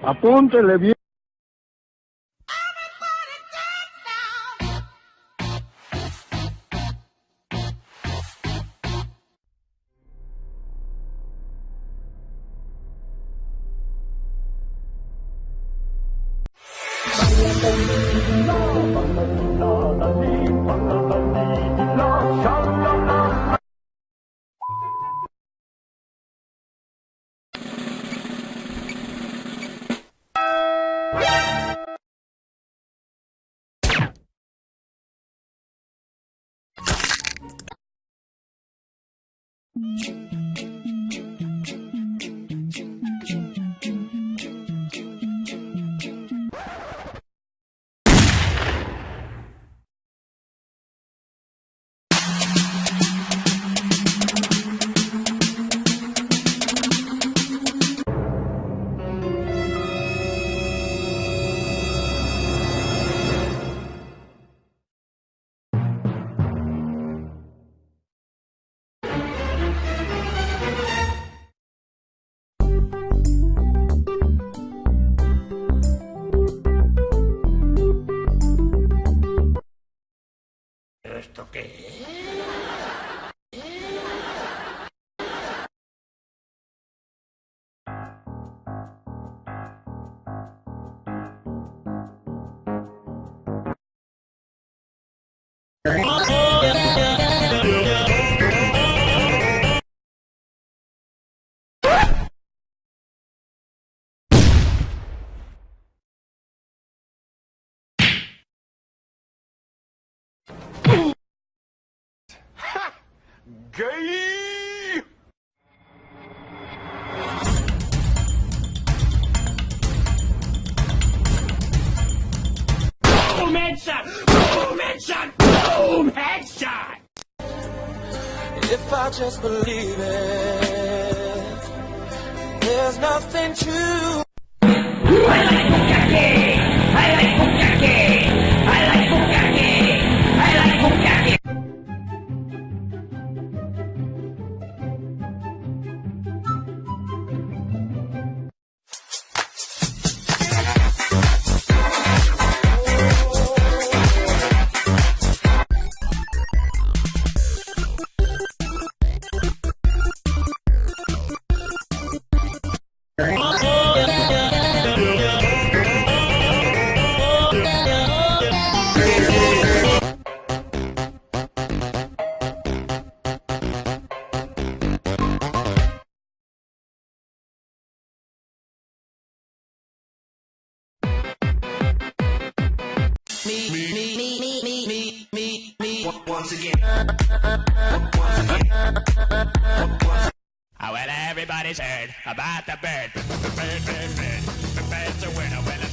Apúntele bien. ¿Esto qué es? Gay! Boom headshot! Boom headshot! Boom headshot! If I just believe it, there's nothing to. I like bukkake! I like bukkake! I like bukkake! I like bukkake! Me. Once again. Well, everybody's heard about the bird. The bird's a winner. Well,